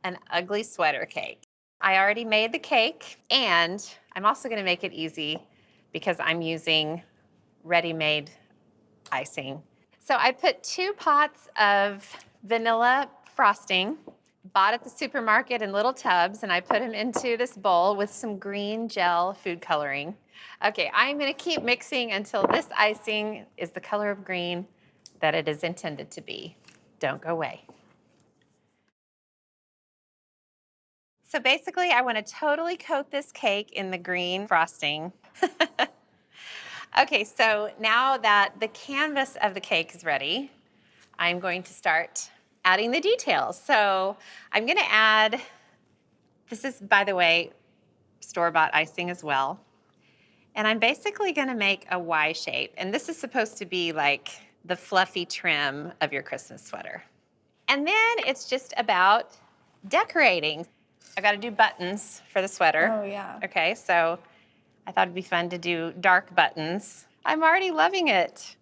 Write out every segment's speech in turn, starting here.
an ugly sweater cake. I already made the cake, and I'm also gonna make it easy because I'm using ready-made icing. So I put 2 pots of vanilla frosting, bought at the supermarket in little tubs, and I put them into this bowl with some green gel food coloring. Okay, I'm gonna keep mixing until this icing is the color of green that it is intended to be. Don't go away. So basically, I want to totally coat this cake in the green frosting. Okay, so now that the canvas of the cake is ready, I'm going to start adding the details. So I'm going to add, this is, by the way, store-bought icing as well. And I'm basically going to make a Y shape. And this is supposed to be like the fluffy trim of your Christmas sweater. And then it's just about decorating. I got to do buttons for the sweater. Oh, yeah. Okay, so I thought it'd be fun to do dark buttons. I'm already loving it.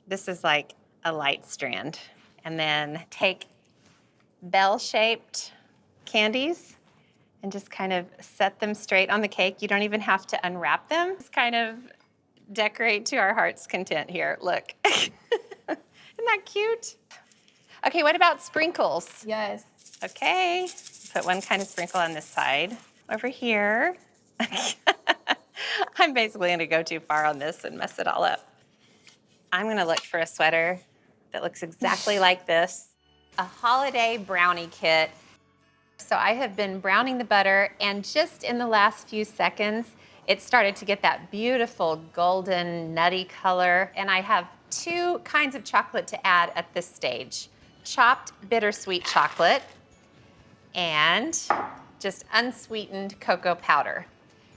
This is like a light strand. And then take bell-shaped candies and just kind of set them straight on the cake. You don't even have to unwrap them. Just kind of decorate to our heart's content here. Look. Isn't that cute? Okay, what about sprinkles? Yes. Okay, put one kind of sprinkle on this side. Over here. I'm basically gonna go too far on this and mess it all up. I'm gonna look for a sweater that looks exactly like this. A holiday brownie kit. So I have been browning the butter, and just in the last few seconds, it started to get that beautiful golden nutty color. And I have 2 kinds of chocolate to add at this stage. Chopped bittersweet chocolate and just unsweetened cocoa powder.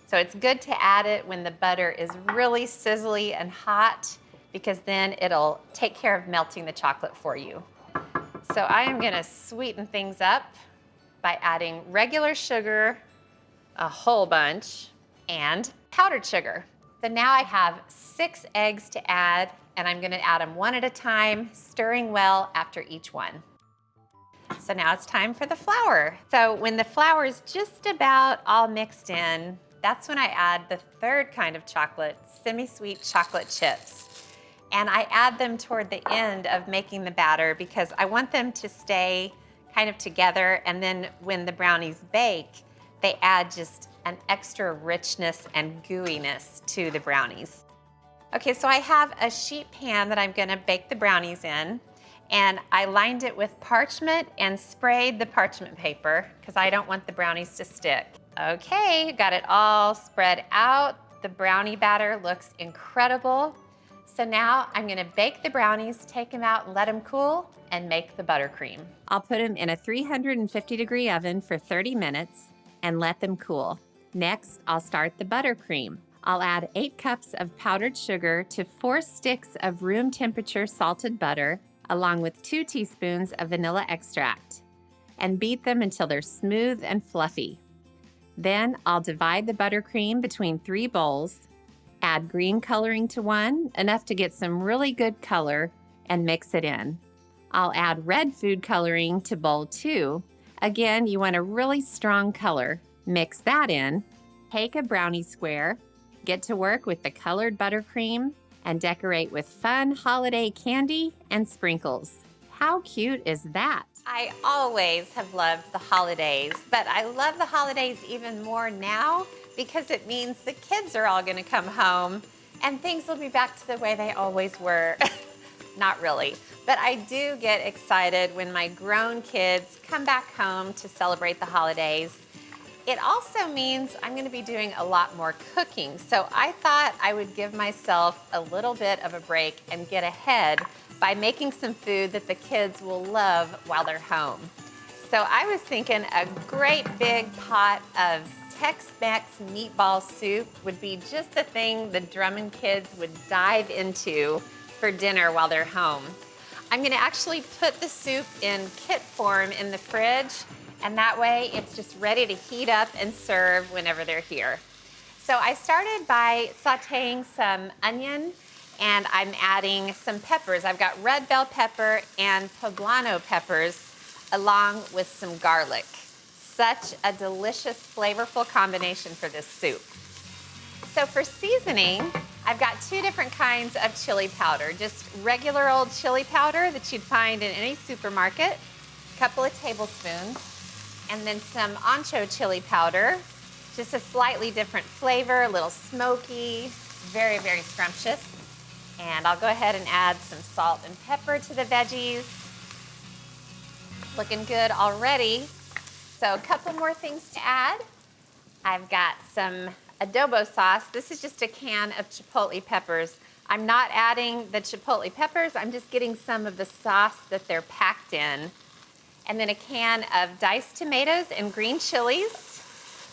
So it's good to add it when the butter is really sizzly and hot, because then it'll take care of melting the chocolate for you. So I am gonna sweeten things up by adding regular sugar, a whole bunch, and powdered sugar. So now I have 6 eggs to add, and I'm gonna add them one at a time, stirring well after each one. So now it's time for the flour. So when the flour is just about all mixed in, that's when I add the 3rd kind of chocolate, semi-sweet chocolate chips. And I add them toward the end of making the batter because I want them to stay kind of together, and then when the brownies bake, they add just an extra richness and gooiness to the brownies. Okay, so I have a sheet pan that I'm gonna bake the brownies in, and I lined it with parchment and sprayed the parchment paper because I don't want the brownies to stick. Okay, got it all spread out. The brownie batter looks incredible. So now I'm gonna bake the brownies, take them out and let them cool, and make the buttercream. I'll put them in a 350-degree oven for 30 minutes and let them cool. Next, I'll start the buttercream. I'll add 8 cups of powdered sugar to 4 sticks of room temperature salted butter, along with 2 teaspoons of vanilla extract, and beat them until they're smooth and fluffy. Then I'll divide the buttercream between 3 bowls, add green coloring to one, enough to get some really good color, and mix it in. I'll add red food coloring to bowl 2. Again, you want a really strong color. Mix that in. Take a brownie square, get to work with the colored buttercream, and decorate with fun holiday candy and sprinkles. How cute is that? I always have loved the holidays, but I love the holidays even more now because it means the kids are all gonna come home and things will be back to the way they always were. Not really, but I do get excited when my grown kids come back home to celebrate the holidays. It also means I'm gonna be doing a lot more cooking, so I thought I would give myself a little bit of a break and get ahead by making some food that the kids will love while they're home. So I was thinking a great big pot of Tex-Mex meatball soup would be just the thing the Drummond kids would dive into for dinner while they're home. I'm gonna actually put the soup in kit form in the fridge, and that way it's just ready to heat up and serve whenever they're here. So I started by sauteing some onion, and I'm adding some peppers. I've got red bell pepper and poblano peppers along with some garlic. such a delicious, flavorful combination for this soup. So for seasoning, I've got 2 different kinds of chili powder. Just regular old chili powder that you'd find in any supermarket, a couple of tablespoons, and then some ancho chili powder, just a slightly different flavor, a little smoky, very, very scrumptious. And I'll go ahead and add some salt and pepper to the veggies. Looking good already. So a couple more things to add. I've got some adobo sauce. This is just a can of chipotle peppers. I'm not adding the chipotle peppers. I'm just getting some of the sauce that they're packed in. And then a can of diced tomatoes and green chilies.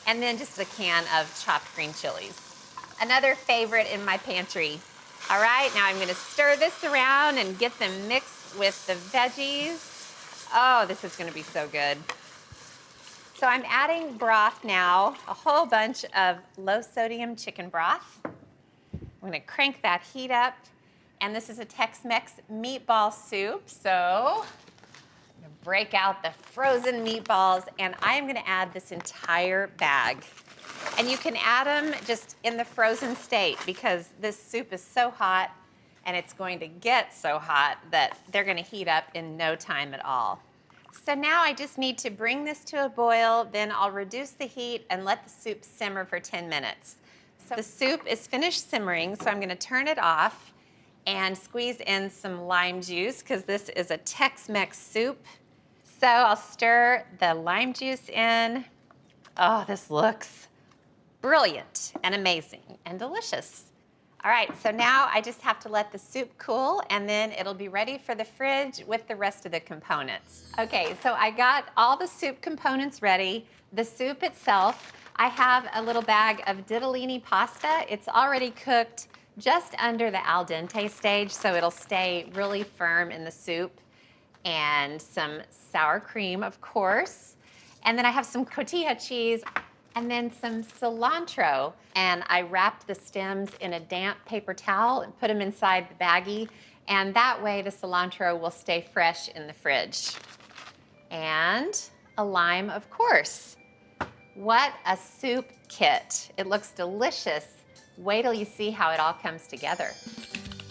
And then just a can of chopped green chilies. Another favorite in my pantry. All right, now I'm gonna stir this around and get them mixed with the veggies. Oh, this is gonna be so good. So I'm adding broth now, a whole bunch of low sodium chicken broth. I'm gonna crank that heat up. And this is a Tex-Mex meatball soup. So I'm gonna break out the frozen meatballs and I am gonna add this entire bag. And you can add them just in the frozen state because this soup is so hot and it's going to get so hot that they're gonna heat up in no time at all. So now I just need to bring this to a boil, then I'll reduce the heat and let the soup simmer for 10 minutes. So the soup is finished simmering, so I'm gonna turn it off and squeeze in some lime juice because this is a Tex-Mex soup. So I'll stir the lime juice in. Oh, this looks brilliant and amazing and delicious. All right, so now I just have to let the soup cool and then it'll be ready for the fridge with the rest of the components. Okay, so I got all the soup components ready. The soup itself, I have a little bag of ditalini pasta. It's already cooked just under the al dente stage, so it'll stay really firm in the soup. And some sour cream, of course. And then I have some cotija cheese and then some cilantro. And I wrapped the stems in a damp paper towel and put them inside the baggie. And that way the cilantro will stay fresh in the fridge. And a lime, of course. What a soup kit. It looks delicious. Wait till you see how it all comes together.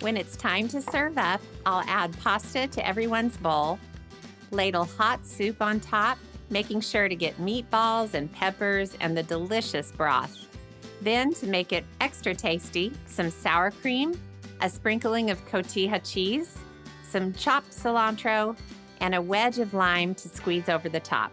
When it's time to serve up, I'll add pasta to everyone's bowl, ladle hot soup on top, making sure to get meatballs and peppers and the delicious broth. Then, to make it extra tasty, some sour cream, a sprinkling of cotija cheese, some chopped cilantro, and a wedge of lime to squeeze over the top.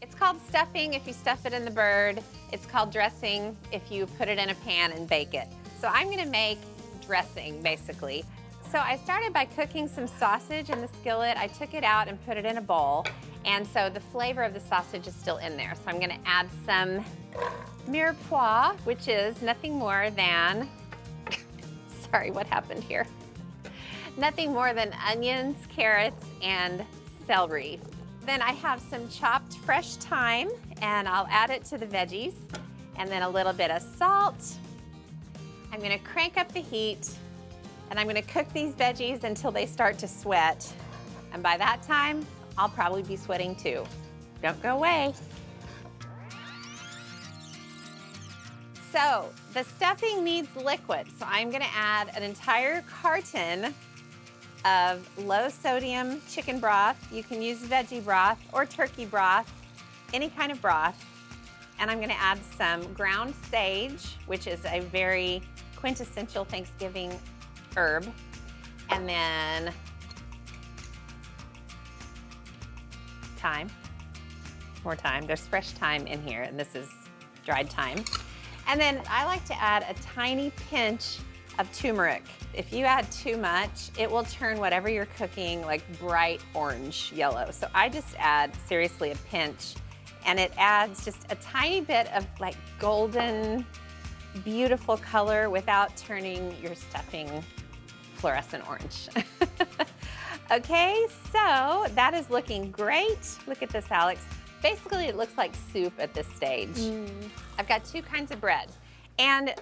It's called stuffing if you stuff it in the bird. It's called dressing if you put it in a pan and bake it. So I'm gonna make dressing, basically. So I started by cooking some sausage in the skillet. I took it out and put it in a bowl. And so the flavor of the sausage is still in there. So I'm gonna add some mirepoix, which is nothing more than, sorry, what happened here? Nothing more than onions, carrots, and celery. Then I have some chopped fresh thyme, and I'll add it to the veggies, and then a little bit of salt. I'm gonna crank up the heat, and I'm gonna cook these veggies until they start to sweat. And by that time, I'll probably be sweating too. Don't go away. So the stuffing needs liquid, so I'm gonna add an entire carton of low sodium chicken broth. You can use veggie broth or turkey broth, any kind of broth. And I'm gonna add some ground sage, which is a very quintessential Thanksgiving herb. And then thyme, more thyme. There's fresh thyme in here, and this is dried thyme. And then I like to add a tiny pinch of turmeric. If you add too much, it will turn whatever you're cooking like bright orange yellow. So I just add, seriously, a pinch, and it adds just a tiny bit of like golden, beautiful color without turning your stuffing fluorescent orange. Okay, so that is looking great. Look at this, Alex. Basically, it looks like soup at this stage. I've got two kinds of bread. And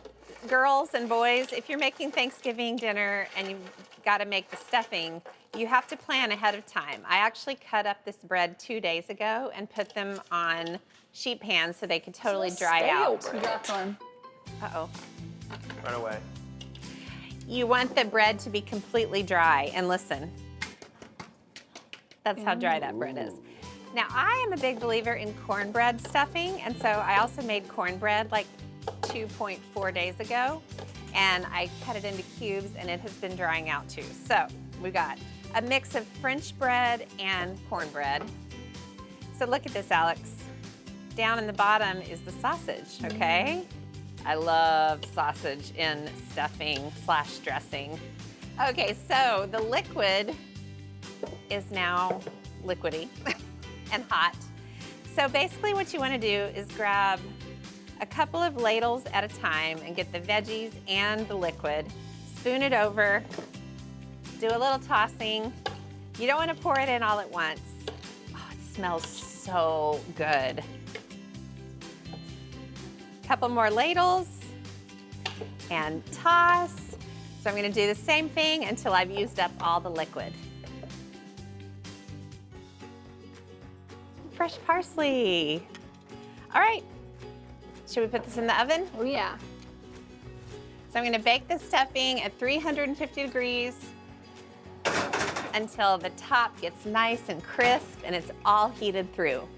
girls and boys, if you're making Thanksgiving dinner and you've got to make the stuffing, you have to plan ahead of time. I actually cut up this bread 2 days ago and put them on sheet pans so they could totally dry out. You got one. Uh-oh. Run away. You want the bread to be completely dry, and listen, that's how dry that bread is. Now, I am a big believer in cornbread stuffing, and so I also made cornbread like 2.4 days ago, and I cut it into cubes, and it has been drying out too. So we got a mix of French bread and cornbread. So look at this, Alex. Down in the bottom is the sausage, okay? I love sausage in stuffing / dressing. Okay, so the liquid is now liquidy and hot. So basically what you want to do is grab a couple of ladles at a time and get the veggies and the liquid, spoon it over, do a little tossing. You don't want to pour it in all at once. Oh, it smells so good. Couple more ladles and toss. So I'm going to do the same thing until I've used up all the liquid. Fresh parsley. All right, should we put this in the oven? Oh yeah. So I'm going to bake the stuffing at 350 degrees until the top gets nice and crisp and it's all heated through.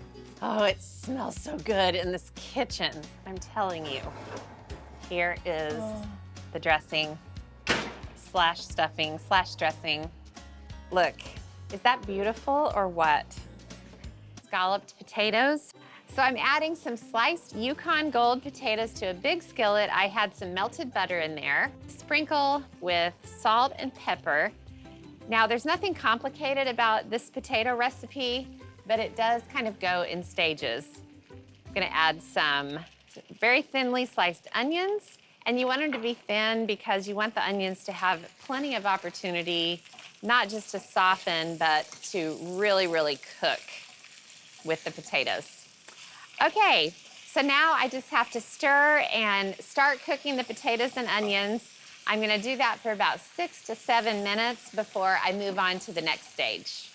Oh, it smells so good in this kitchen, I'm telling you. Here is the dressing / stuffing / dressing. Look, is that beautiful or what? Scalloped potatoes. So I'm adding some sliced Yukon Gold potatoes to a big skillet. I had some melted butter in there. Sprinkle with salt and pepper. Now, there's nothing complicated about this potato recipe, but it does kind of go in stages. I'm gonna add some very thinly sliced onions, and you want them to be thin because you want the onions to have plenty of opportunity, not just to soften, but to really, really cook with the potatoes. Okay, so now I just have to stir and start cooking the potatoes and onions. I'm gonna do that for about 6 to 7 minutes before I move on to the next stage.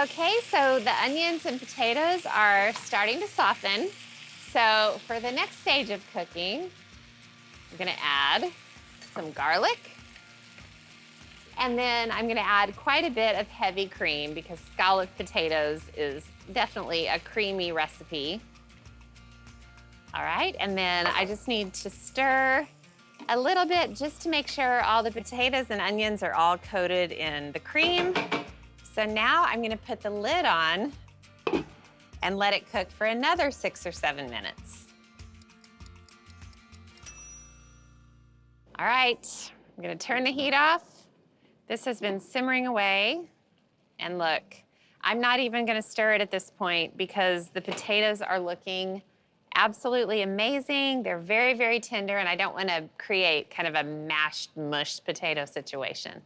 Okay, so the onions and potatoes are starting to soften. So for the next stage of cooking, I'm gonna add some garlic. And then I'm gonna add quite a bit of heavy cream because scalloped potatoes is definitely a creamy recipe. All right, and then I just need to stir a little bit just to make sure all the potatoes and onions are all coated in the cream. So now I'm gonna put the lid on and let it cook for another 6 or 7 minutes. All right, I'm gonna turn the heat off. This has been simmering away. And look, I'm not even gonna stir it at this point because the potatoes are looking absolutely amazing. They're very, very tender, and I don't wanna create kind of a mashed, mushed potato situation.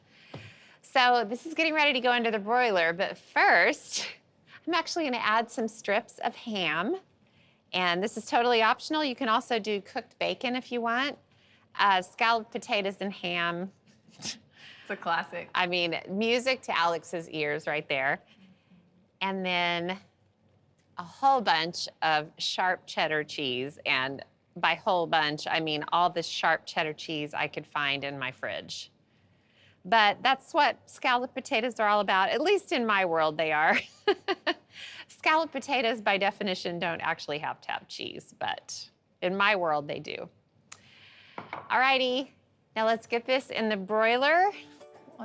So this is getting ready to go into the broiler, but first, I'm actually gonna add some strips of ham. And this is totally optional. You can also do cooked bacon if you want. Scalloped potatoes and ham. It's a classic. I mean, music to Alex's ears right there. And then a whole bunch of sharp cheddar cheese. And by whole bunch, I mean all the sharp cheddar cheese I could find in my fridge. But that's what scalloped potatoes are all about. At least in my world, they are. Scalloped potatoes, by definition, don't actually have to have cheese, but in my world, they do. All righty, now let's get this in the broiler,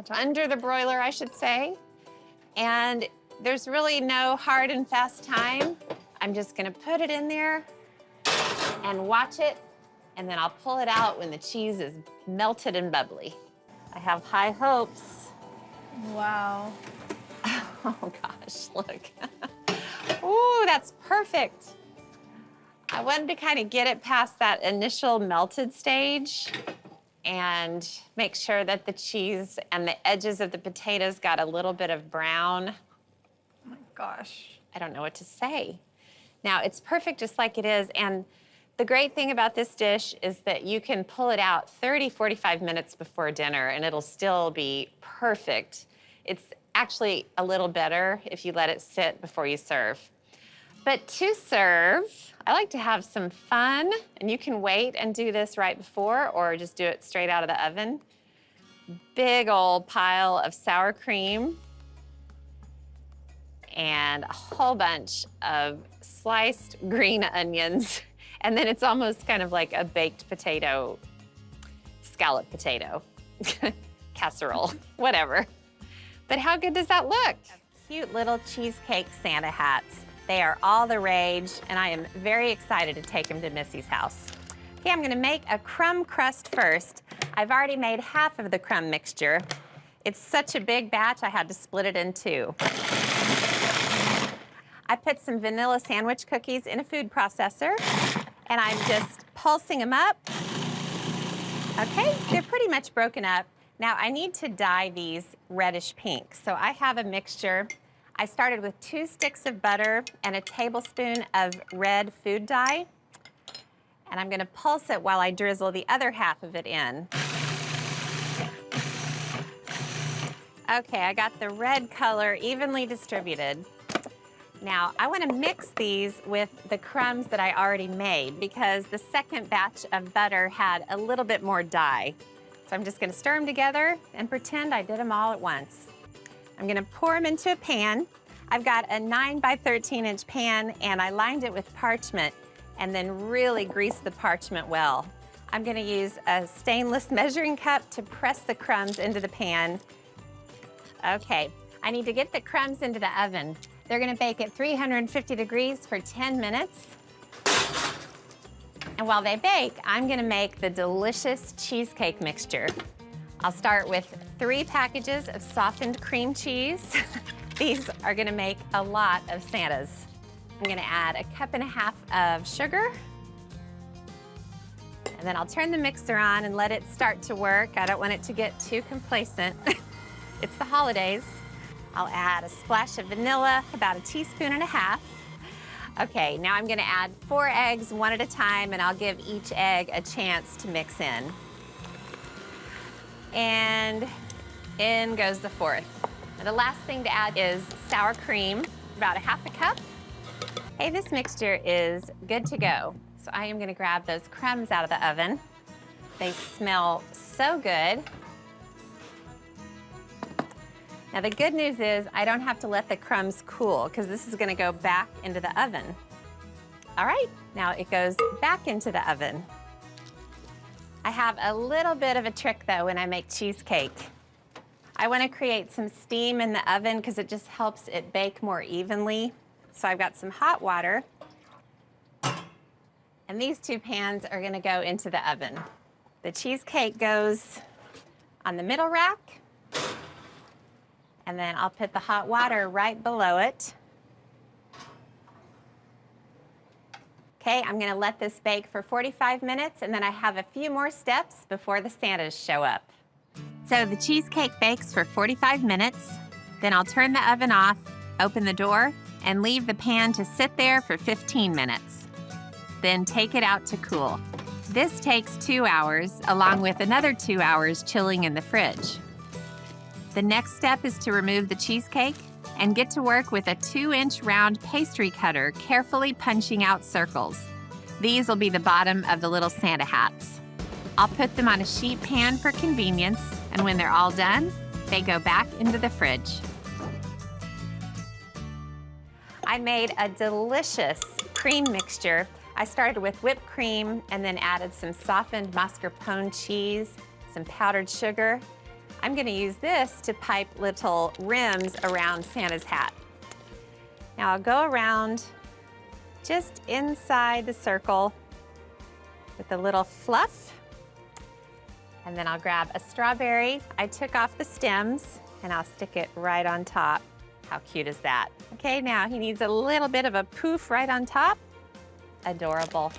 under the broiler, I should say. And there's really no hard and fast time. I'm just gonna put it in there and watch it, and then I'll pull it out when the cheese is melted and bubbly. I have high hopes. Wow. Oh gosh, look. Ooh, that's perfect. I wanted to kind of get it past that initial melted stage and make sure that the cheese and the edges of the potatoes got a little bit of brown. Oh my gosh. I don't know what to say. Now, it's perfect just like it is, and the great thing about this dish is that you can pull it out 30, 45 minutes before dinner, and it'll still be perfect. It's actually a little better if you let it sit before you serve. But to serve, I like to have some fun, and you can wait and do this right before or just do it straight out of the oven. Big old pile of sour cream and a whole bunch of sliced green onions. And then it's almost kind of like a baked potato, scalloped potato, casserole, whatever. But how good does that look? Cute little cheesecake Santa hats. They are all the rage, and I am very excited to take them to Missy's house. Okay, I'm gonna make a crumb crust first. I've already made half of the crumb mixture. It's such a big batch, I had to split it in two. I put some vanilla sandwich cookies in a food processor, and I'm just pulsing them up. Okay, they're pretty much broken up. Now I need to dye these reddish pink. So I have a mixture. I started with 2 sticks of butter and a tablespoon of red food dye. And I'm gonna pulse it while I drizzle the other half of it in. Okay, I got the red color evenly distributed. Now, I want to mix these with the crumbs that I already made because the second batch of butter had a little bit more dye. So I'm just going to stir them together and pretend I did them all at once. I'm going to pour them into a pan. I've got a 9 by 13 inch pan, and I lined it with parchment and then really greased the parchment well. I'm going to use a stainless measuring cup to press the crumbs into the pan. Okay, I need to get the crumbs into the oven. They're gonna bake at 350 degrees for 10 minutes. And while they bake, I'm gonna make the delicious cheesecake mixture. I'll start with 3 packages of softened cream cheese. These are gonna make a lot of Santas. I'm gonna add a 1.5 cups of sugar. And then I'll turn the mixer on and let it start to work. I don't want it to get too complacent. It's the holidays. I'll add a splash of vanilla, about 1.5 teaspoons. Okay, now I'm gonna add 4 eggs one at a time, and I'll give each egg a chance to mix in. And in goes the 4th. And the last thing to add is sour cream, about 1/2 cup. Hey, this mixture is good to go. So I am gonna grab those crumbs out of the oven. They smell so good. Now the good news is I don't have to let the crumbs cool because this is gonna go back into the oven. All right, now it goes back into the oven. I have a little bit of a trick though when I make cheesecake. I wanna create some steam in the oven because it just helps it bake more evenly. So I've got some hot water, and these 2 pans are gonna go into the oven. The cheesecake goes on the middle rack, and then I'll put the hot water right below it. Okay, I'm gonna let this bake for 45 minutes, and then I have a few more steps before the Santas show up. So the cheesecake bakes for 45 minutes, then I'll turn the oven off, open the door, and leave the pan to sit there for 15 minutes. Then take it out to cool. This takes 2 hours, along with another 2 hours chilling in the fridge. The next step is to remove the cheesecake and get to work with a 2-inch round pastry cutter, carefully punching out circles. These will be the bottom of the little Santa hats. I'll put them on a sheet pan for convenience, and when they're all done, they go back into the fridge. I made a delicious cream mixture. I started with whipped cream and then added some softened mascarpone cheese, some powdered sugar. I'm gonna use this to pipe little rims around Santa's hat. Now I'll go around just inside the circle with a little fluff, and then I'll grab a strawberry. I took off the stems and I'll stick it right on top. How cute is that? Okay, now he needs a little bit of a poof right on top. Adorable.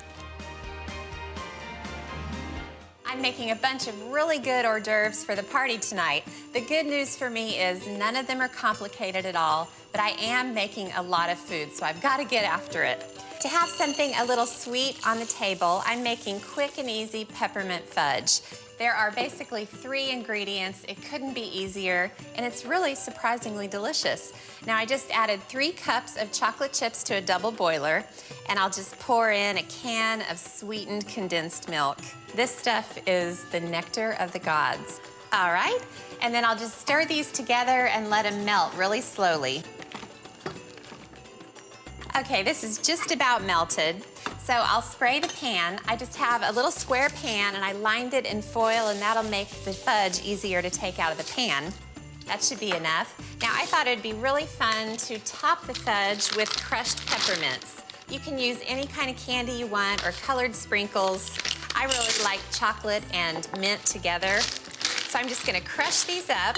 I'm I'm making a bunch of really good hors d'oeuvres for the party tonight. The good news for me is none of them are complicated at all, but I am making a lot of food, so I've got to get after it. To have something a little sweet on the table, I'm making quick and easy peppermint fudge. There are basically 3 ingredients. It couldn't be easier, and it's really surprisingly delicious. Now, I just added 3 cups of chocolate chips to a double boiler, and I'll just pour in a can of sweetened condensed milk. This stuff is the nectar of the gods. All right, and then I'll just stir these together and let them melt really slowly. Okay, this is just about melted. So I'll spray the pan. I just have a little square pan and I lined it in foil, and that'll make the fudge easier to take out of the pan. That should be enough. Now I thought it'd be really fun to top the fudge with crushed peppermints. You can use any kind of candy you want or colored sprinkles. I really like chocolate and mint together. So I'm just gonna crush these up.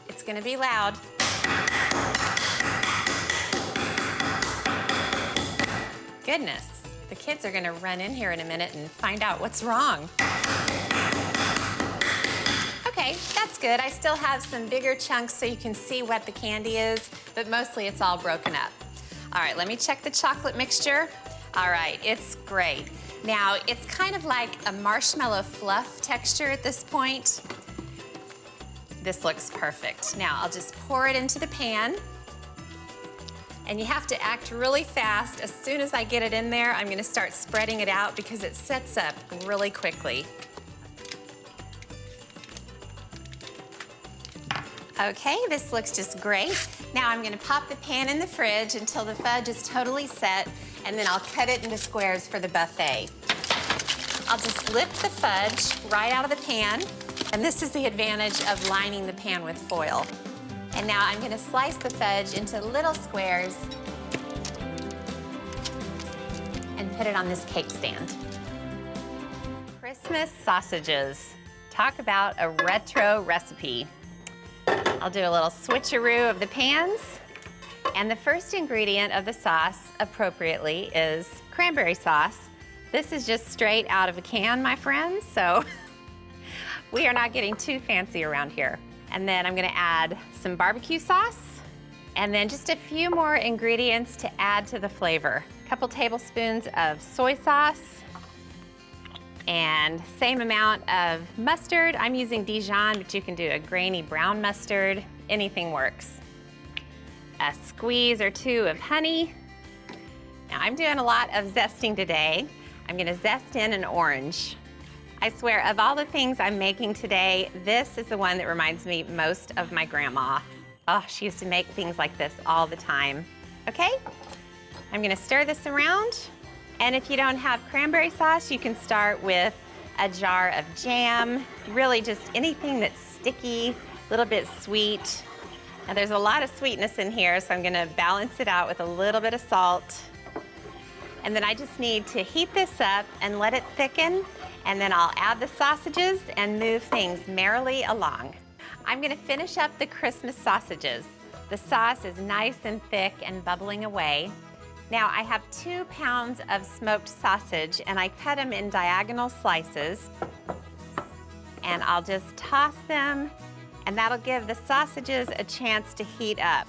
It's gonna be loud. Goodness. The kids are gonna run in here in a minute and find out what's wrong. Okay, that's good. I still have some bigger chunks so you can see what the candy is, but mostly it's all broken up. All right, let me check the chocolate mixture. All right, it's great. Now, it's kind of like a marshmallow fluff texture at this point. This looks perfect. Now, I'll just pour it into the pan. And you have to act really fast. As soon as I get it in there, I'm gonna start spreading it out because it sets up really quickly. Okay, this looks just great. Now I'm gonna pop the pan in the fridge until the fudge is totally set, and then I'll cut it into squares for the buffet. I'll just lift the fudge right out of the pan, and this is the advantage of lining the pan with foil. And now I'm gonna slice the fudge into little squares and put it on this cake stand. Christmas sausages. Talk about a retro recipe. I'll do a little switcheroo of the pans. And the first ingredient of the sauce, appropriately, is cranberry sauce. This is just straight out of a can, my friends, so we are not getting too fancy around here. And then I'm gonna add some barbecue sauce, and then just a few more ingredients to add to the flavor. A couple tablespoons of soy sauce, and same amount of mustard. I'm using Dijon, but you can do a grainy brown mustard. Anything works. A squeeze or 2 of honey. Now I'm doing a lot of zesting today. I'm gonna zest in an orange. I swear, of all the things I'm making today, this is the one that reminds me most of my grandma. Oh, she used to make things like this all the time. Okay, I'm gonna stir this around. And if you don't have cranberry sauce, you can start with a jar of jam, really just anything that's sticky, a little bit sweet. Now there's a lot of sweetness in here, so I'm gonna balance it out with a little bit of salt. And then I just need to heat this up and let it thicken, and then I'll add the sausages and move things merrily along. I'm gonna finish up the Christmas sausages. The sauce is nice and thick and bubbling away. Now I have 2 pounds of smoked sausage, and I cut them in diagonal slices. And I'll just toss them, and that'll give the sausages a chance to heat up.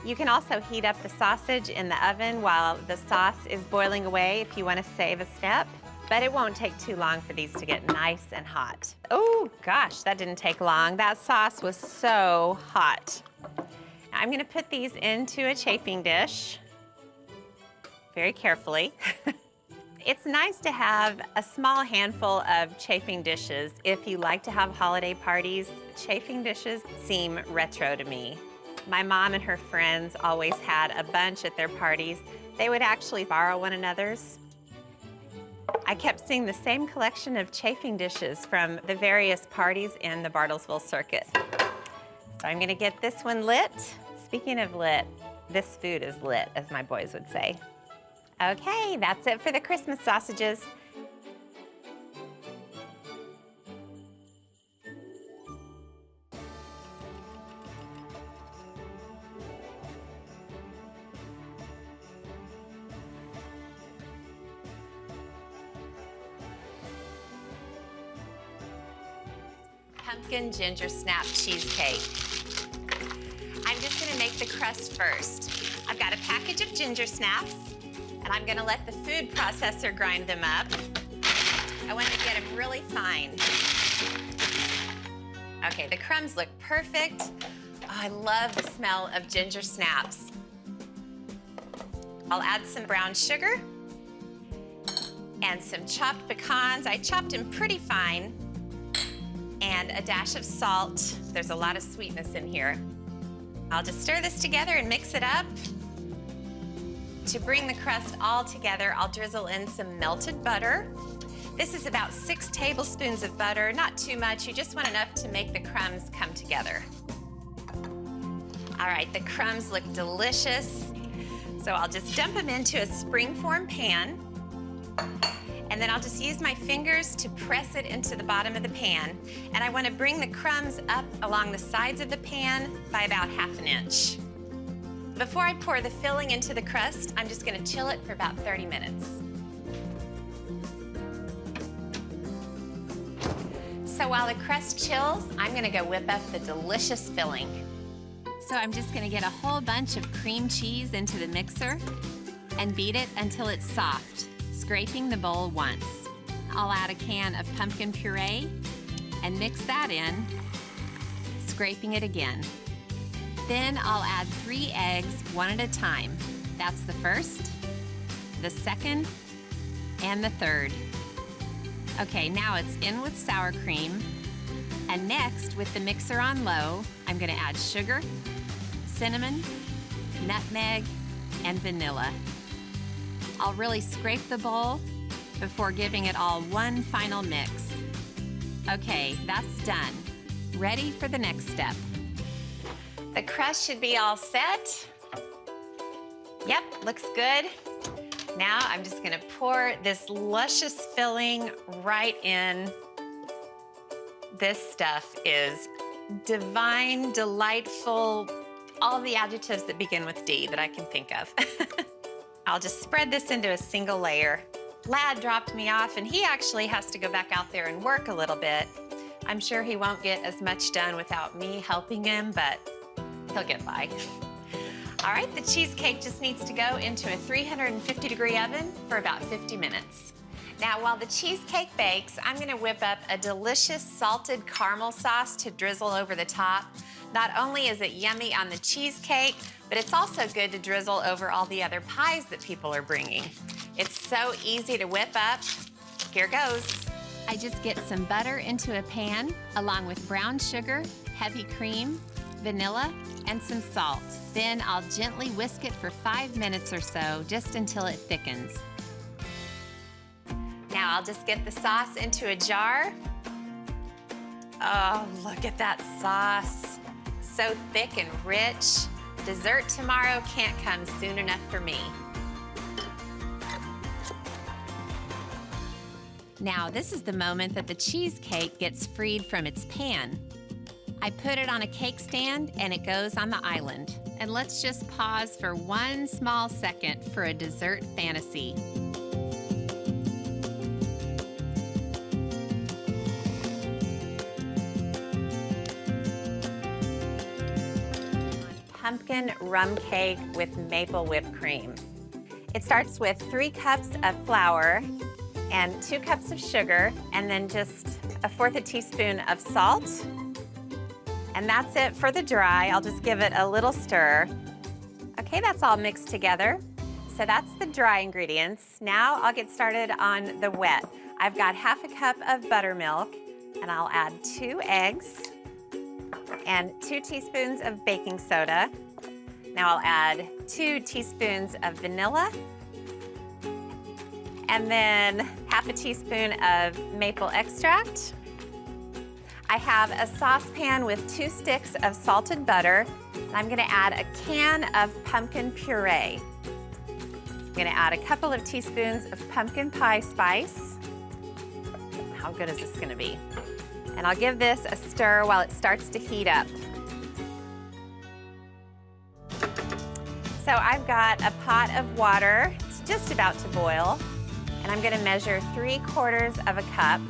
You can also heat up the sausage in the oven while the sauce is boiling away if you want to save a step. But it won't take too long for these to get nice and hot. Oh gosh, that didn't take long. That sauce was so hot. Now I'm gonna put these into a chafing dish very carefully. It's nice to have a small handful of chafing dishes if you like to have holiday parties. Chafing dishes seem retro to me. My mom and her friends always had a bunch at their parties. They would actually borrow one another's. I kept seeing the same collection of chafing dishes from the various parties in the Bartlesville circuit. So I'm gonna get this one lit. Speaking of lit, this food is lit, as my boys would say. Okay, that's it for the Christmas sausages. pumpkin ginger snap cheesecake. I'm just gonna make the crust first. I've got a package of ginger snaps, and I'm gonna let the food processor grind them up. I wanna get them really fine. Okay, the crumbs look perfect. Oh, I love the smell of ginger snaps. I'll add some brown sugar and some chopped pecans. I chopped them pretty fine, and a dash of salt. There's a lot of sweetness in here. I'll just stir this together and mix it up. To bring the crust all together, I'll drizzle in some melted butter. This is about 6 tablespoons of butter, not too much. You just want enough to make the crumbs come together. All right, the crumbs look delicious. So I'll just dump them into a springform pan, and then I'll just use my fingers to press it into the bottom of the pan. And I want to bring the crumbs up along the sides of the pan by about 1/2 inch. Before I pour the filling into the crust, I'm just going to chill it for about 30 minutes. So while the crust chills, I'm going to go whip up the delicious filling. So I'm just gonna get a whole bunch of cream cheese into the mixer and beat it until it's soft, scraping the bowl once. I'll add a can of pumpkin puree and mix that in, scraping it again. Then I'll add 3 eggs, one at a time. That's the first, the second, and the third. Okay, now it's in with sour cream. And next, with the mixer on low, I'm gonna add sugar, cinnamon, nutmeg, and vanilla. I'll really scrape the bowl before giving it all one final mix. Okay, that's done. Ready for the next step. The crust should be all set. Yep, looks good. Now I'm just gonna pour this luscious filling right in. This stuff is divine, delightful, all the adjectives that begin with D that I can think of. I'll just spread this into a single layer. Lad dropped me off, and he actually has to go back out there and work a little bit. I'm sure he won't get as much done without me helping him, but he'll get by. All right, the cheesecake just needs to go into a 350-degree oven for about 50 minutes. Now, while the cheesecake bakes, I'm gonna whip up a delicious salted caramel sauce to drizzle over the top. Not only is it yummy on the cheesecake, but it's also good to drizzle over all the other pies that people are bringing. It's so easy to whip up. Here goes. I just get some butter into a pan, along with brown sugar, heavy cream, vanilla, and some salt. Then I'll gently whisk it for 5 minutes or so, just until it thickens. Now I'll just get the sauce into a jar. Oh, look at that sauce. So thick and rich. Dessert tomorrow can't come soon enough for me. Now this is the moment that the cheesecake gets freed from its pan. I put it on a cake stand and it goes on the island. And let's just pause for 1 small second for a dessert fantasy. Pumpkin rum cake with maple whipped cream. It starts with 3 cups of flour and 2 cups of sugar, and then just 1/4 teaspoon of salt. And that's it for the dry. I'll just give it a little stir. Okay, that's all mixed together. So that's the dry ingredients. Now I'll get started on the wet. I've got 1/2 cup of buttermilk, and I'll add 2 eggs and 2 teaspoons of baking soda. Now I'll add 2 teaspoons of vanilla, and then 1/2 teaspoon of maple extract. I have a saucepan with 2 sticks of salted butter, and I'm gonna add a can of pumpkin puree. I'm gonna add a couple of teaspoons of pumpkin pie spice. How good is this gonna be? And I'll give this a stir while it starts to heat up. So I've got a pot of water. It's just about to boil. And I'm gonna measure 3/4 of a cup.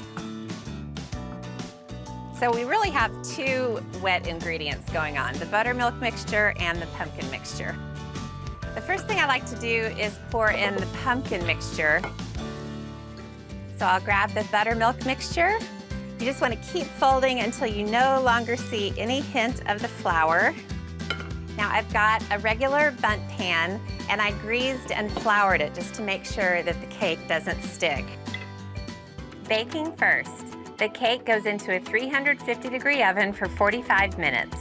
So So we really have two wet ingredients going on, the buttermilk mixture and the pumpkin mixture. The first thing I like to do is pour in the pumpkin mixture. So I'll grab the buttermilk mixture. You just want to keep folding until you no longer see any hint of the flour. Now I've got a regular bundt pan and I greased and floured it just to make sure that the cake doesn't stick. Baking first. The cake goes into a 350-degree oven for 45 minutes.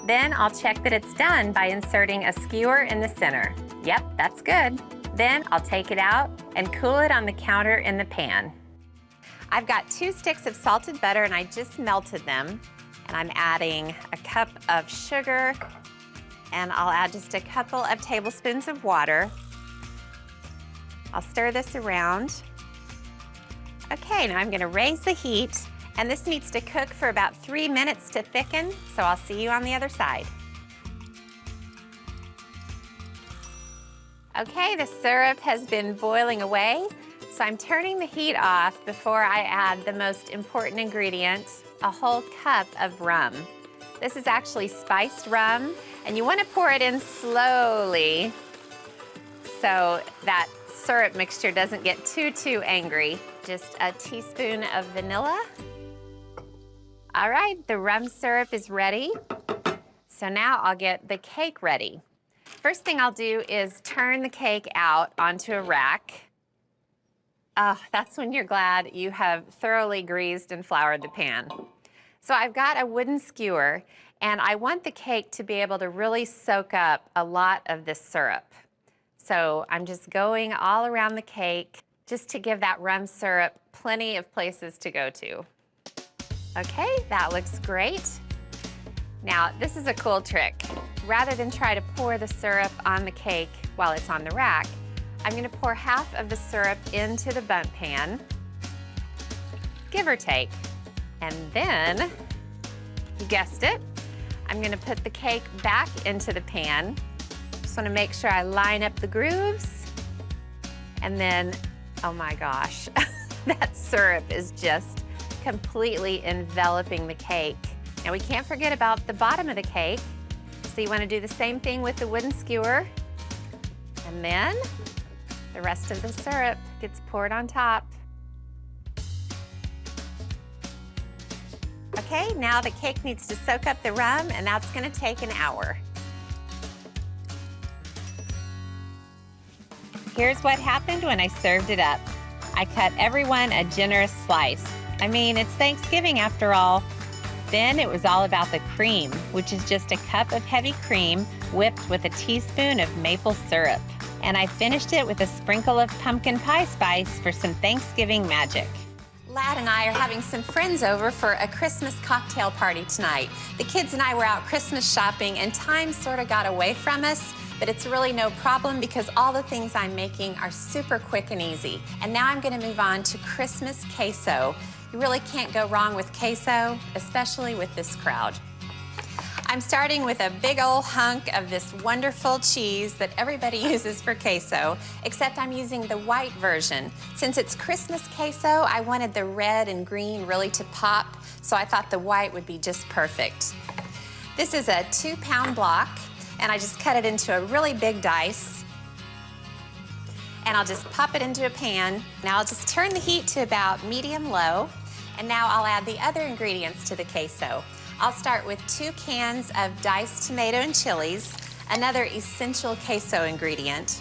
Then I'll check that it's done by inserting a skewer in the center. Yep, that's good. Then I'll take it out and cool it on the counter in the pan. I've got 2 sticks of salted butter and I just melted them. And I'm adding a cup of sugar and I'll add just a couple of tablespoons of water. I'll stir this around. Okay, now I'm gonna raise the heat, and this needs to cook for about 3 minutes to thicken, so I'll see you on the other side. Okay, the syrup has been boiling away, so I'm turning the heat off before I add the most important ingredient, a whole cup of rum. This is actually spiced rum, and you wanna pour it in slowly so that syrup mixture doesn't get too angry. Just a teaspoon of vanilla. All right, the rum syrup is ready. So now I'll get the cake ready. First thing I'll do is turn the cake out onto a rack. That's when you're glad you have thoroughly greased and floured the pan. So I've got a wooden skewer, and I want the cake to be able to really soak up a lot of this syrup. So I'm just going all around the cake just to give that rum syrup plenty of places to go to. Okay, that looks great. Now, this is a cool trick. Rather than try to pour the syrup on the cake while it's on the rack, I'm gonna pour half of the syrup into the bundt pan, give or take. And then, you guessed it, I'm gonna put the cake back into the pan. Just wanna make sure I line up the grooves. And then, oh my gosh, that syrup is just completely enveloping the cake. Now we can't forget about the bottom of the cake. So you wanna do the same thing with the wooden skewer. And then the rest of the syrup gets poured on top. Okay, now the cake needs to soak up the rum, and that's gonna take an hour. Here's what happened when I served it up. I cut everyone a generous slice. I mean, it's Thanksgiving after all. Then it was all about the cream, which is just a cup of heavy cream whipped with a teaspoon of maple syrup. And I finished it with a sprinkle of pumpkin pie spice for some Thanksgiving magic. Lad and I are having some friends over for a Christmas cocktail party tonight. The kids and I were out Christmas shopping and time sort of got away from us, but it's really no problem because all the things I'm making are super quick and easy. And now I'm gonna move on to Christmas queso. You really can't go wrong with queso, especially with this crowd. I'm starting with a big old hunk of this wonderful cheese that everybody uses for queso, except I'm using the white version. Since it's Christmas queso, I wanted the red and green really to pop, so I thought the white would be just perfect. This is a 2-pound block, and I just cut it into a really big dice. And I'll just pop it into a pan. Now I'll just turn the heat to about medium-low, and now I'll add the other ingredients to the queso. I'll start with 2 cans of diced tomato and chilies, another essential queso ingredient.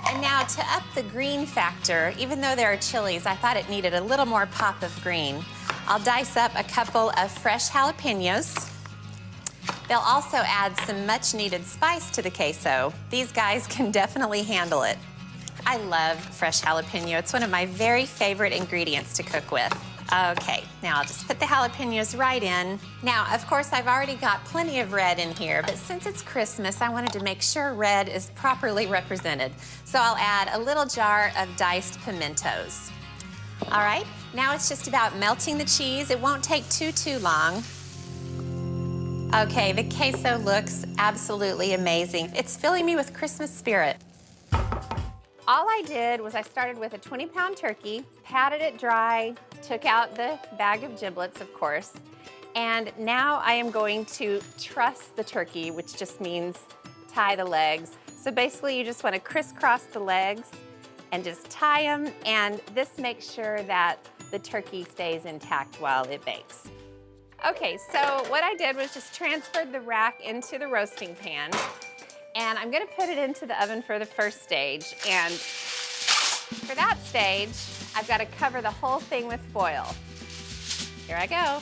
And now to up the green factor, even though there are chilies, I thought it needed a little more pop of green. I'll dice up a couple of fresh jalapenos. They'll also add some much needed spice to the queso. These guys can definitely handle it. I love fresh jalapeno. It's one of my very favorite ingredients to cook with. Okay, now I'll just put the jalapenos right in. Now, of course, I've already got plenty of red in here, but since it's Christmas, I wanted to make sure red is properly represented. So I'll add a little jar of diced pimentos. All right, now it's just about melting the cheese. It won't take too long. Okay, the queso looks absolutely amazing. It's filling me with Christmas spirit. All I did was I started with a 20-pound turkey, patted it dry, took out the bag of giblets, of course, And now I am going to truss the turkey, which just means tie the legs. So basically you just want to crisscross the legs and just tie them, and this makes sure that the turkey stays intact while it bakes. Okay, so what I did was just transferred the rack into the roasting pan, and I'm gonna put it into the oven for the first stage. And for that stage, I've got to cover the whole thing with foil. Here I go.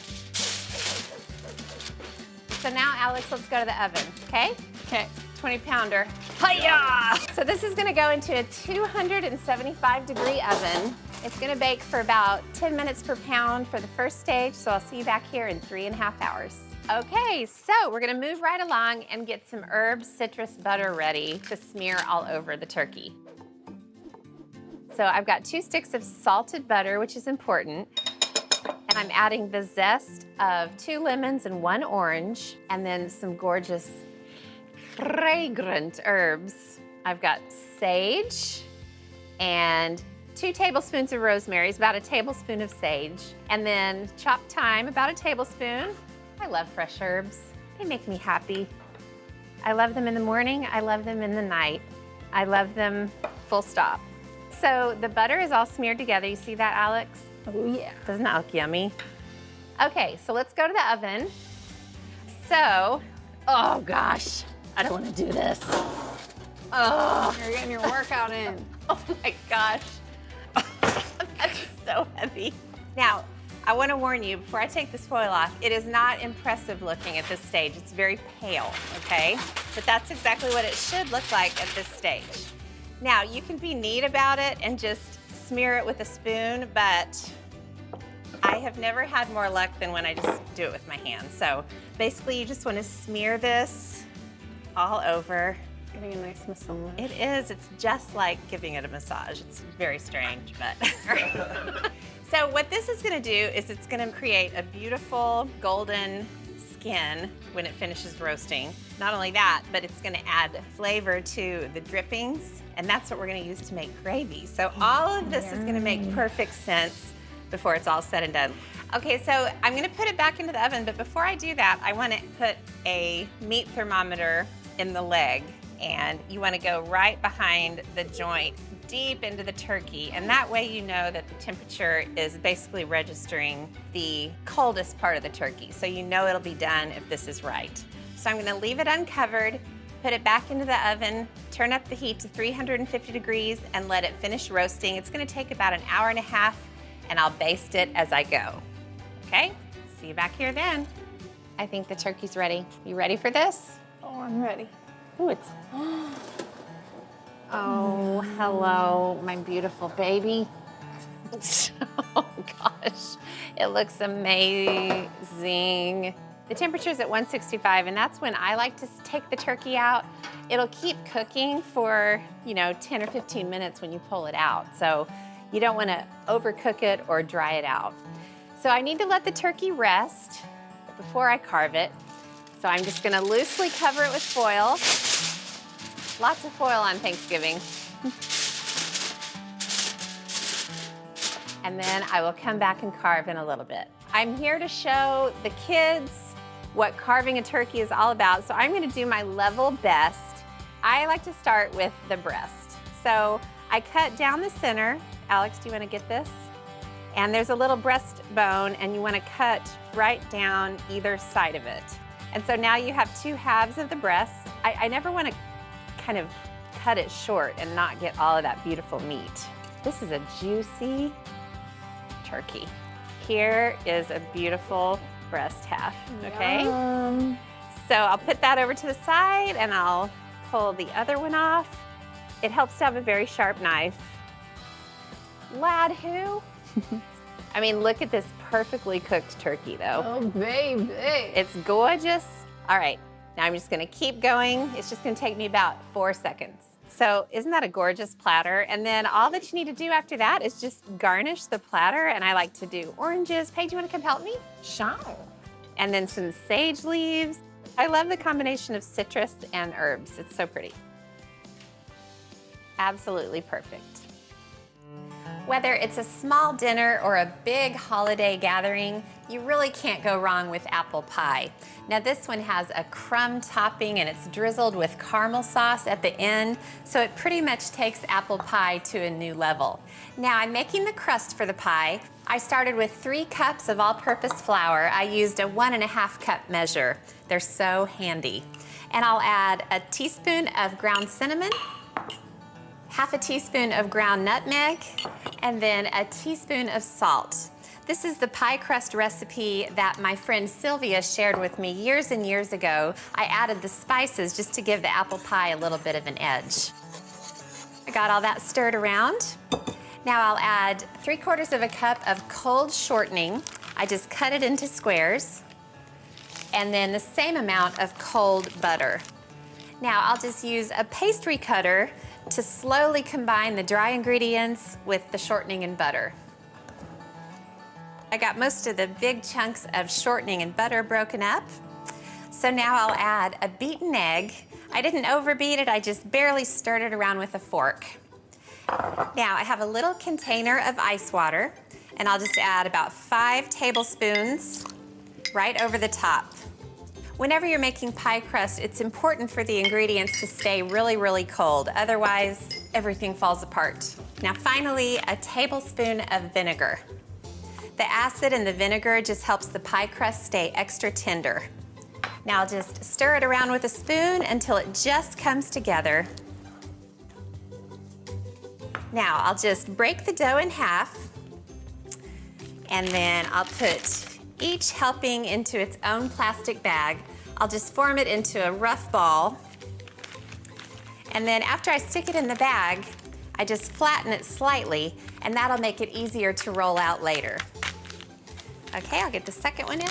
So now, Alex, let's go to the oven, okay? Okay. 20-pounder. Hi-ya! So this is gonna go into a 275-degree oven. It's gonna bake for about 10 minutes per pound for the first stage, so I'll see you back here in 3.5 hours. Okay, so we're gonna move right along and get some herbs, citrus butter ready to smear all over the turkey. So I've got 2 sticks of salted butter, which is important. And I'm adding the zest of 2 lemons and 1 orange, and then some gorgeous fragrant herbs. I've got sage and 2 tablespoons of rosemary, is about a tablespoon of sage, and then chopped thyme, about a tablespoon. I love fresh herbs. They make me happy. I love them in the morning, I love them in the night. I love them full stop. So the butter is all smeared together. You see that, Alex? Oh yeah. Doesn't that look yummy? Okay, so let's go to the oven. So, oh gosh, I don't want to do this. Oh, You're getting your workout in. oh my gosh. That's so heavy. Now, I want to warn you, before I take this foil off, it is not impressive looking at this stage. It's very pale, okay? But that's exactly what it should look like at this stage. Now, you can be neat about it and just smear it with a spoon, but I have never had more luck than when I just do it with my hands. So basically, you just want to smear this all over. Getting a nice massage. It is. It's just like giving it a massage. It's very strange, but. So what this is going to do is it's going to create a beautiful golden skin when it finishes roasting. Not only that, but it's going to add flavor to the drippings, and that's what we're going to use to make gravy. So all of this is going to make perfect sense before it's all said and done. Okay, so I'm going to put it back into the oven, but before I do that, I want to put a meat thermometer in the leg, and you want to go right behind the joint, deep into the turkey, and that way you know that the temperature is basically registering the coldest part of the turkey, so you know it'll be done if this is right. So I'm going to leave it uncovered, put it back into the oven, turn up the heat to 350 degrees, and let it finish roasting. It's going to take about an hour and a half, and I'll baste it as I go. Okay? See you back here then. I think the turkey's ready. You ready for this? Oh, I'm ready. Ooh, it's... Oh, hello, my beautiful baby. Oh gosh, it looks amazing. The temperature is at 165, and that's when I like to take the turkey out. It'll keep cooking for, 10 or 15 minutes when you pull it out. So you don't want to overcook it or dry it out. So I need to let the turkey rest before I carve it. So I'm just gonna loosely cover it with foil. Lots of foil on Thanksgiving. And then I will come back and carve in a little bit. I'm here to show the kids what carving a turkey is all about, so I'm gonna do my level best. I like to start with the breast. So I cut down the center. Alex, do you wanna get this? And there's a little breast bone, and you wanna cut right down either side of it. And so now you have 2 halves of the breast. I never wanna kind of cut it short and not get all of that beautiful meat. This is a juicy turkey. Here is a beautiful breast half, okay? Yum. So I'll put that over to the side and I'll pull the other one off. It helps to have a very sharp knife. Lad who? I mean, look at this perfectly cooked turkey though. Oh, baby. It's gorgeous. All right. Now I'm just gonna keep going. It's just gonna take me about 4 seconds. So isn't that a gorgeous platter? And then all that you need to do after that is just garnish the platter. And I like to do oranges. Paige, you wanna come help me? Sure. And then some sage leaves. I love the combination of citrus and herbs. It's so pretty. Absolutely perfect. Whether it's a small dinner or a big holiday gathering, you really can't go wrong with apple pie. Now this one has a crumb topping and it's drizzled with caramel sauce at the end, so it pretty much takes apple pie to a new level. Now I'm making the crust for the pie. I started with 3 cups of all-purpose flour. I used a 1.5 cup measure. They're so handy. And I'll add a teaspoon of ground cinnamon, half a teaspoon of ground nutmeg, and then a teaspoon of salt. This is the pie crust recipe that my friend Sylvia shared with me years and years ago. I added the spices just to give the apple pie a little bit of an edge. I got all that stirred around. Now I'll add 3/4 of a cup of cold shortening. I just cut it into squares. And then the same amount of cold butter. Now I'll just use a pastry cutter to slowly combine the dry ingredients with the shortening and butter. I got most of the big chunks of shortening and butter broken up. So now I'll add a beaten egg. I didn't overbeat it, I just barely stirred it around with a fork. Now I have a little container of ice water, and I'll just add about 5 tablespoons right over the top. Whenever you're making pie crust, it's important for the ingredients to stay really, really cold. Otherwise, everything falls apart. Now finally, a tablespoon of vinegar. The acid in the vinegar just helps the pie crust stay extra tender. Now I'll just stir it around with a spoon until it just comes together. Now I'll just break the dough in half, and then I'll put each helping into its own plastic bag. I'll just form it into a rough ball. And then after I stick it in the bag, I just flatten it slightly, and that'll make it easier to roll out later. Okay, I'll get the second one in.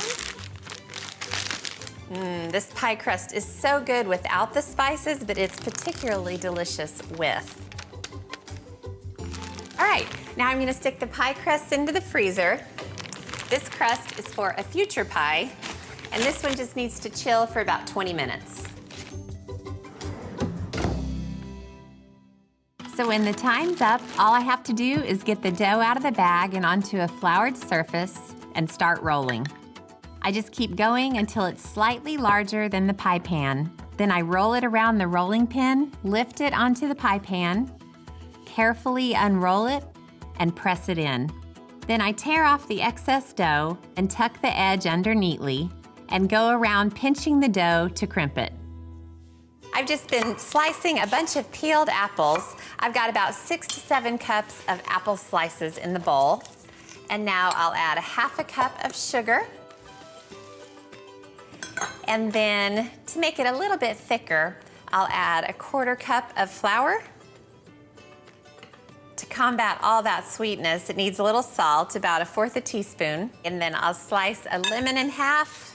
This pie crust is so good without the spices, but it's particularly delicious with. All right, now I'm gonna stick the pie crust into the freezer. This crust is for a future pie, and this one just needs to chill for about 20 minutes. So when the time's up, all I have to do is get the dough out of the bag and onto a floured surface and start rolling. I just keep going until it's slightly larger than the pie pan. Then I roll it around the rolling pin, lift it onto the pie pan, carefully unroll it, and press it in. Then I tear off the excess dough and tuck the edge under neatly and go around pinching the dough to crimp it. I've just been slicing a bunch of peeled apples. I've got about 6 to 7 cups of apple slices in the bowl. And now I'll add 1/2 cup of sugar. And then to make it a little bit thicker, I'll add 1/4 cup of flour. To combat all that sweetness, it needs a little salt, about 1/4 teaspoon. And then I'll slice a lemon in half,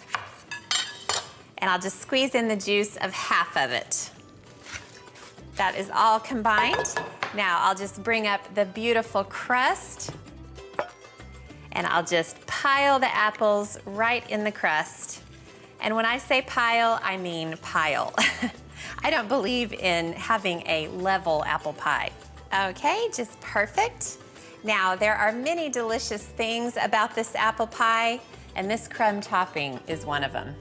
and I'll just squeeze in the juice of 1/2 of it. That is all combined. Now I'll just bring up the beautiful crust, and I'll just pile the apples right in the crust. And when I say pile, I mean pile. I don't believe in having a level apple pie. Okay, just perfect. Now, there are many delicious things about this apple pie, and this crumb topping is one of them.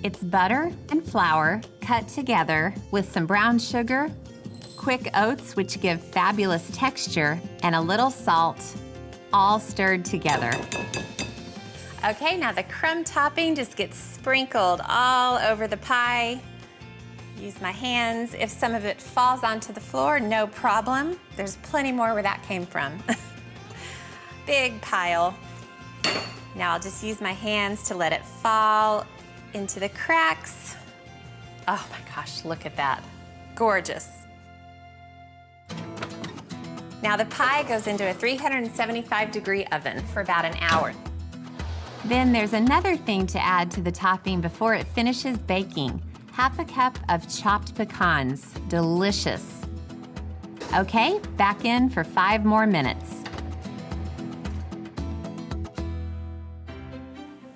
It's butter and flour cut together with some brown sugar, quick oats, which give fabulous texture, and a little salt, all stirred together. Okay, now the crumb topping just gets sprinkled all over the pie. Use my hands. If some of it falls onto the floor, no problem. There's plenty more where that came from. Big pile. Now I'll just use my hands to let it fall into the cracks. Oh my gosh, look at that. Gorgeous. Now the pie goes into a 375-degree oven for about an hour. Then there's another thing to add to the topping before it finishes baking. 1/2 cup of chopped pecans. Delicious. Okay, back in for 5 more minutes.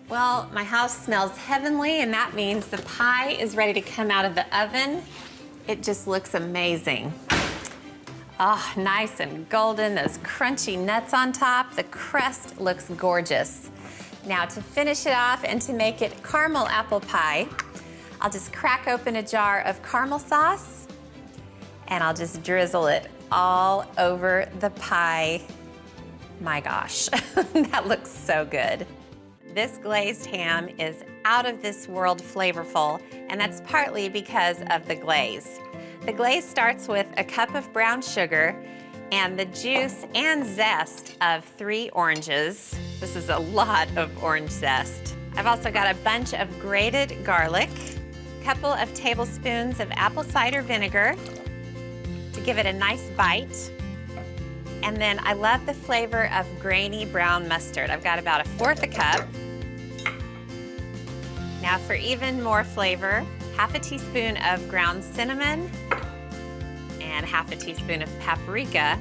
Well, my house smells heavenly, and that means the pie is ready to come out of the oven. It just looks amazing. Oh, nice and golden, those crunchy nuts on top. The crust looks gorgeous. Now to finish it off and to make it caramel apple pie, I'll just crack open a jar of caramel sauce and I'll just drizzle it all over the pie. My gosh, that looks so good. This glazed ham is out of this world flavorful, and that's partly because of the glaze. The glaze starts with a cup of brown sugar and the juice and zest of 3 oranges. This is a lot of orange zest. I've also got a bunch of grated garlic, a couple of tablespoons of apple cider vinegar to give it a nice bite. And then I love the flavor of grainy brown mustard. I've got about 1/4 a cup. Now for even more flavor, 1/2 teaspoon of ground cinnamon and 1/2 teaspoon of paprika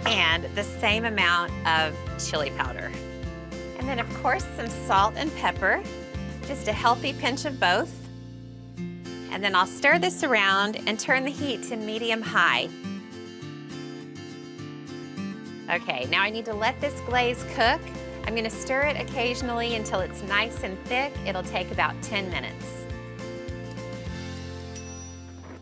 and the same amount of chili powder. And then of course some salt and pepper, just a healthy pinch of both. And then I'll stir this around and turn the heat to medium-high. Okay, now I need to let this glaze cook. I'm gonna stir it occasionally until it's nice and thick. It'll take about 10 minutes.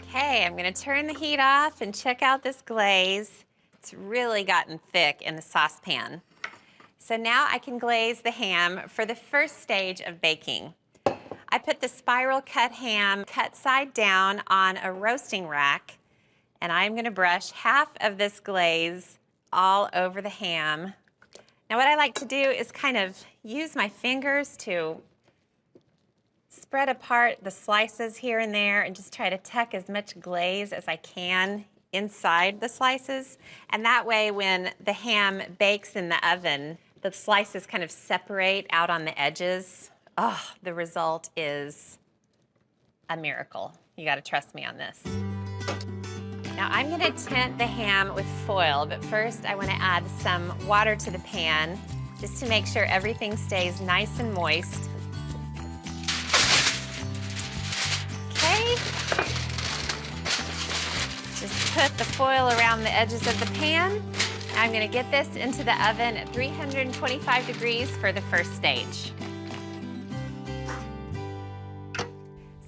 Okay, I'm gonna turn the heat off and check out this glaze. It's really gotten thick in the saucepan. So now I can glaze the ham for the first stage of baking. I put the spiral cut ham cut side down on a roasting rack, and I'm gonna brush 1/2 of this glaze all over the ham. Now what I like to do is kind of use my fingers to spread apart the slices here and there and just try to tuck as much glaze as I can inside the slices. And that way when the ham bakes in the oven, the slices kind of separate out on the edges. Oh, the result is a miracle. You gotta trust me on this. Now I'm gonna tint the ham with foil, but first I wanna add some water to the pan just to make sure everything stays nice and moist. Okay. Just put the foil around the edges of the pan. I'm gonna get this into the oven at 325 degrees for the first stage.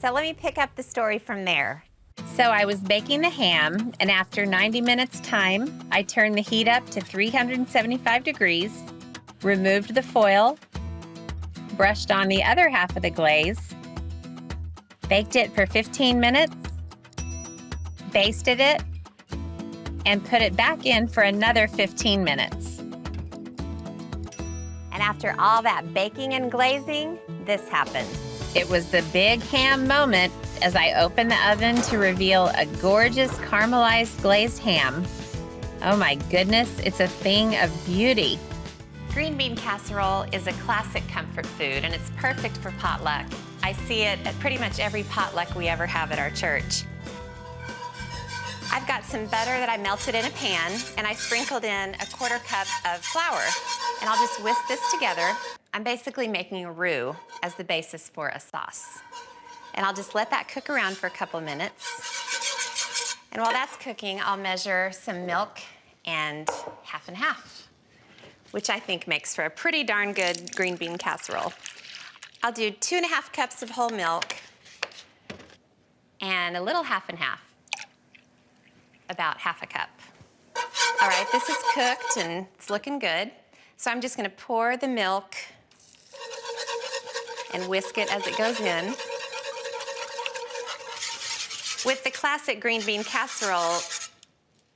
So let me pick up the story from there. So I was baking the ham, and after 90 minutes time, I turned the heat up to 375 degrees, removed the foil, brushed on the other half of the glaze, baked it for 15 minutes, basted it, and put it back in for another 15 minutes. And after all that baking and glazing, this happened. It was the big ham moment as I opened the oven to reveal a gorgeous caramelized glazed ham. Oh my goodness, it's a thing of beauty. Green bean casserole is a classic comfort food, and it's perfect for potluck. I see it at pretty much every potluck we ever have at our church. I've got some butter that I melted in a pan, and I sprinkled in 1/4 cup of flour. And I'll just whisk this together. I'm basically making a roux as the basis for a sauce. And I'll just let that cook around for a couple minutes. And while that's cooking, I'll measure some milk and 1/2 and 1/2, which I think makes for a pretty darn good green bean casserole. I'll do 2.5 cups of whole milk and a little 1/2 and 1/2, about 1/2 a cup. All right, this is cooked and it's looking good. So I'm just gonna pour the milk and whisk it as it goes in. With the classic green bean casserole,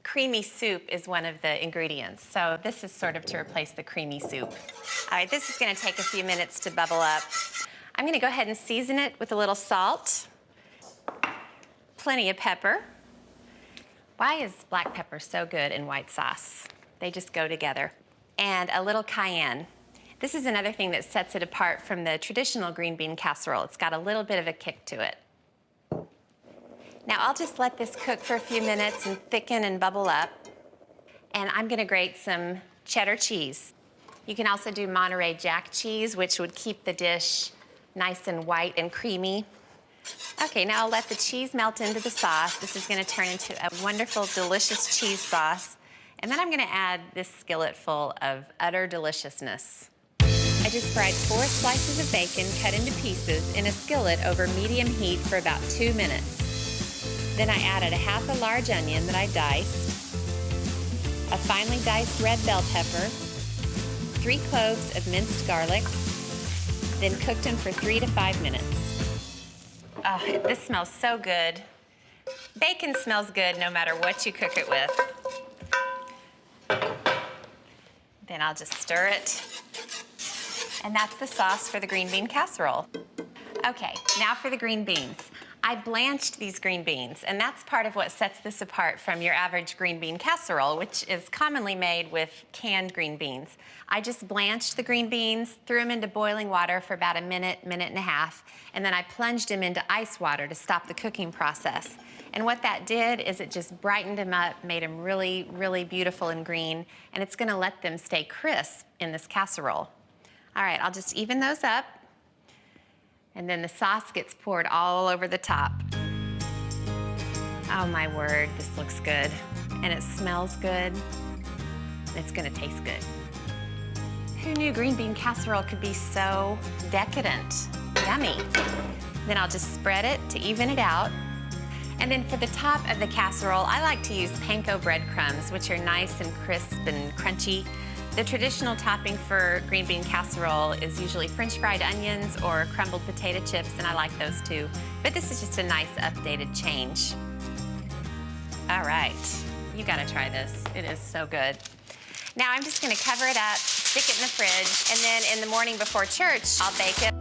creamy soup is one of the ingredients. So this is sort of to replace the creamy soup. All right, this is gonna take a few minutes to bubble up. I'm gonna go ahead and season it with a little salt, plenty of pepper. Why is black pepper so good in white sauce? They just go together. And a little cayenne. This is another thing that sets it apart from the traditional green bean casserole. It's got a little bit of a kick to it. Now I'll just let this cook for a few minutes and thicken and bubble up. And I'm gonna grate some cheddar cheese. You can also do Monterey Jack cheese, which would keep the dish nice and white and creamy. Okay, now I'll let the cheese melt into the sauce. This is gonna turn into a wonderful, delicious cheese sauce. And then I'm gonna add this skillet full of utter deliciousness. I just fried 4 slices of bacon cut into pieces in a skillet over medium heat for about 2 minutes. Then I added a half a large onion that I diced, a finely diced red bell pepper, 3 cloves of minced garlic, then cooked them for 3 to 5 minutes. Oh, this smells so good. Bacon smells good no matter what you cook it with. Then I'll just stir it. And that's the sauce for the green bean casserole. Okay, now for the green beans. I blanched these green beans, and that's part of what sets this apart from your average green bean casserole, which is commonly made with canned green beans. I just blanched the green beans, threw them into boiling water for about a minute, minute and a half, and then I plunged them into ice water to stop the cooking process. And what that did is it just brightened them up, made them really, really beautiful and green, and it's gonna let them stay crisp in this casserole. All right, I'll just even those up. And then the sauce gets poured all over the top. Oh my word, this looks good. And it smells good. It's gonna taste good. Who knew green bean casserole could be so decadent? Yummy. Then I'll just spread it to even it out. And then for the top of the casserole, I like to use panko breadcrumbs, which are nice and crisp and crunchy. The traditional topping for green bean casserole is usually French fried onions or crumbled potato chips, and I like those too. But this is just a nice updated change. All right, you gotta try this. It is so good. Now I'm just gonna cover it up, stick it in the fridge, and then in the morning before church, I'll bake it.